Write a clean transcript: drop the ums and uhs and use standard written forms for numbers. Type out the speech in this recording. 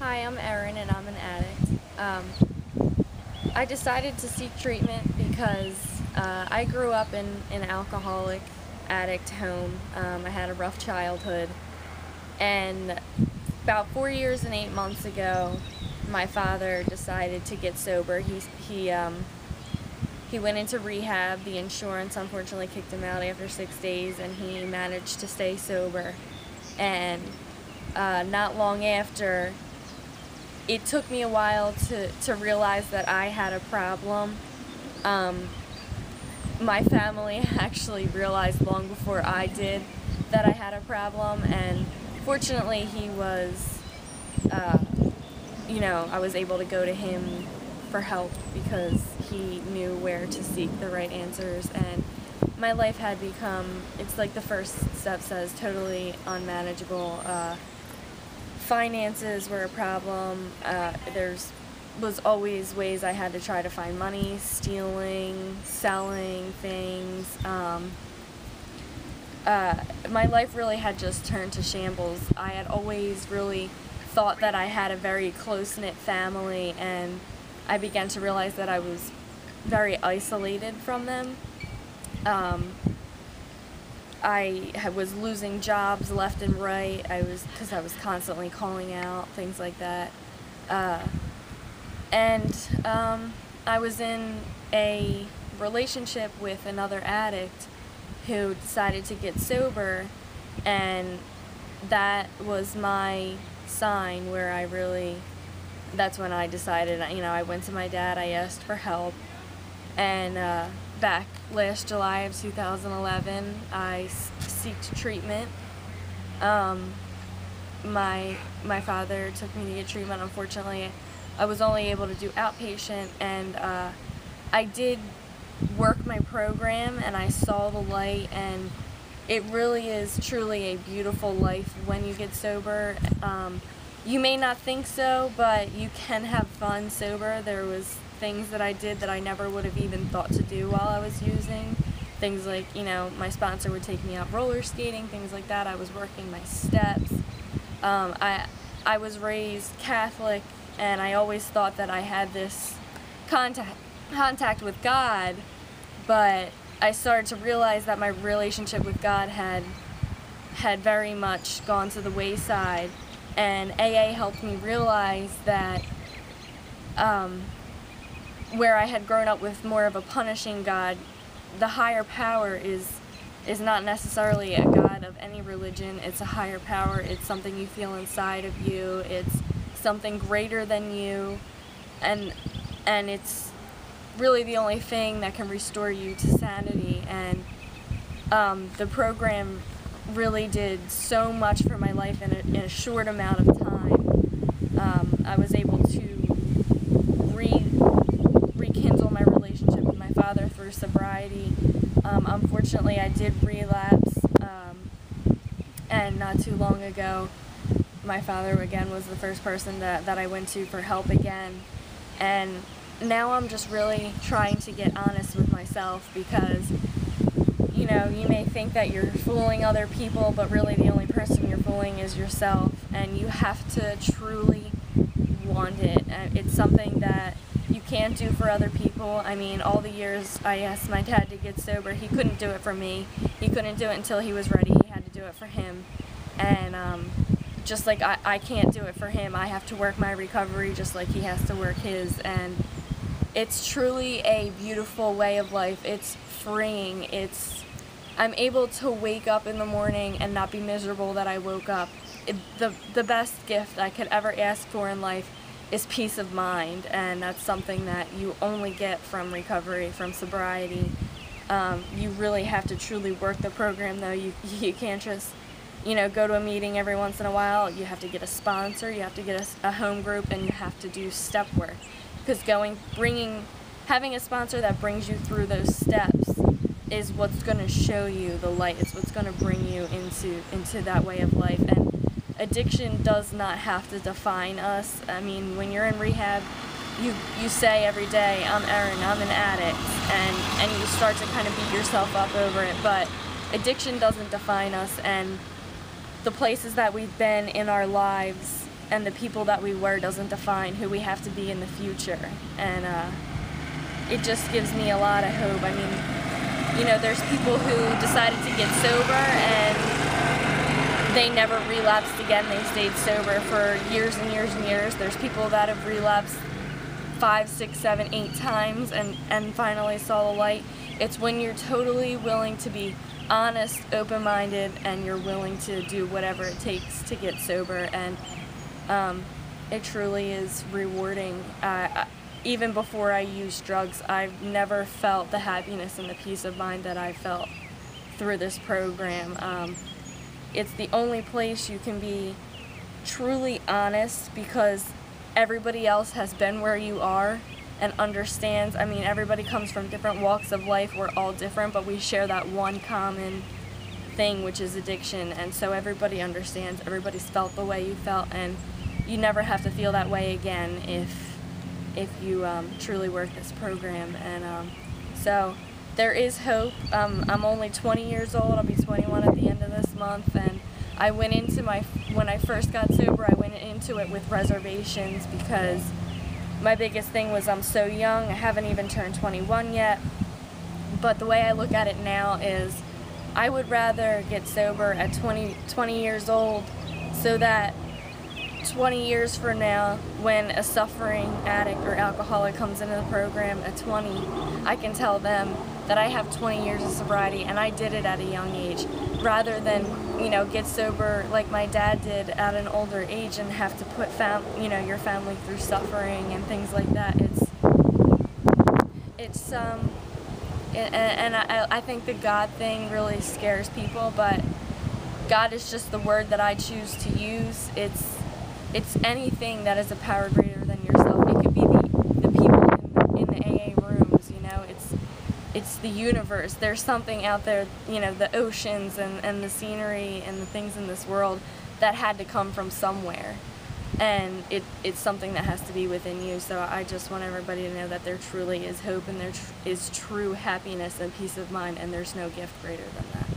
Hi, I'm Erin and I'm an addict. I decided to seek treatment because I grew up in an alcoholic addict home. I had a rough childhood, and about 4 years and 8 months ago, my father decided to get sober. He went into rehab. The insurance unfortunately kicked him out after 6 days, and he managed to stay sober. And not long after, it took me a while to realize that I had a problem. My family actually realized long before I did that I had a problem, and fortunately he was, I was able to go to him for help because he knew where to seek the right answers, and my life had become, it's like the first step says, totally unmanageable. Finances were a problem. Was always ways I had to try to find money, stealing, selling things. My life really had just turned to shambles. I had always really thought that I had a very close-knit family, and I began to realize that I was very isolated from them. I was losing jobs left and right. Because I was constantly calling out, things like that. I was in a relationship with another addict who decided to get sober, and that was my sign where that's when I decided, I went to my dad, I asked for help, and back last July of 2011, I sought treatment. My father took me to get treatment. Unfortunately, I was only able to do outpatient, and I did work my program, and I saw the light, and it really is truly a beautiful life when you get sober. You may not think so, but you can have fun sober. There was things that I did that I never would have even thought to do while I was using. Things like, my sponsor would take me out roller skating, things like that. I was working my steps. I was raised Catholic, and I always thought that I had this contact with God, but I started to realize that my relationship with God had very much gone to the wayside, and AA helped me realize that where I had grown up with more of a punishing God, the higher power is not necessarily a God of any religion. It's a higher power. It's something you feel inside of you. It's something greater than you, and it's really the only thing that can restore you to sanity. And the program really did so much for my life in a short amount of time. I was able to rekindle my relationship with my father through sobriety. Unfortunately, I did relapse, and not too long ago, my father again was the first person that I went to for help again. And now I'm just really trying to get honest with myself, because you may think that you're fooling other people, but really the only person you're fooling is yourself, and you have to truly want it. It's something that you can't do for other people. I mean, all the years I asked my dad to get sober, he couldn't do it for me. He couldn't do it until he was ready. He had to do it for him. And just like I can't do it for him, I have to work my recovery just like he has to work his. And it's truly a beautiful way of life. It's freeing. I'm able to wake up in the morning and not be miserable that I woke up. The best gift I could ever ask for in life is peace of mind, and that's something that you only get from recovery, from sobriety. You really have to truly work the program, though. You can't just go to a meeting every once in a while. You have to get a sponsor, you have to get a home group, and you have to do step work. Because having a sponsor that brings you through those steps is what's going to show you the light. It's what's going to bring you into that way of life. And addiction does not have to define us. I mean, when you're in rehab, you say every day, I'm Erin, I'm an addict, and you start to kind of beat yourself up over it. But addiction doesn't define us, and the places that we've been in our lives and the people that we were doesn't define who we have to be in the future. And it just gives me a lot of hope. I mean, you know, there's people who decided to get sober and they never relapsed again. They stayed sober for years and years and years. There's people that have relapsed 5, 6, 7, 8 times and finally saw the light. It's when you're totally willing to be honest, open-minded, and you're willing to do whatever it takes to get sober, and it truly is rewarding. Even before I used drugs, I've never felt the happiness and the peace of mind that I felt through this program. It's the only place you can be truly honest, because everybody else has been where you are and understands. I mean, everybody comes from different walks of life. We're all different, but we share that one common thing, which is addiction. And so everybody understands. Everybody's felt the way you felt, and you never have to feel that way again if you truly work this program. And so there is hope. I'm only 20 years old. I'll be 21 at the end of this month, and I went into when I first got sober, I went into it with reservations, because my biggest thing was I'm so young. I haven't even turned 21 yet. But the way I look at it now is I would rather get sober at 20 years old, so that 20 years from now, when a suffering addict or alcoholic comes into the program at 20, I can tell them that I have 20 years of sobriety and I did it at a young age, rather than, you know, get sober like my dad did at an older age and have to put your family through suffering and things like that. I think the God thing really scares people, but God is just the word that I choose to use. It's anything that is a power greater than yourself. It could be the people in the AA rooms, you know. It's the universe. There's something out there, you know, the oceans and the scenery and the things in this world that had to come from somewhere. And it's something that has to be within you. So I just want everybody to know that there truly is hope, and there is true happiness and peace of mind, and there's no gift greater than that.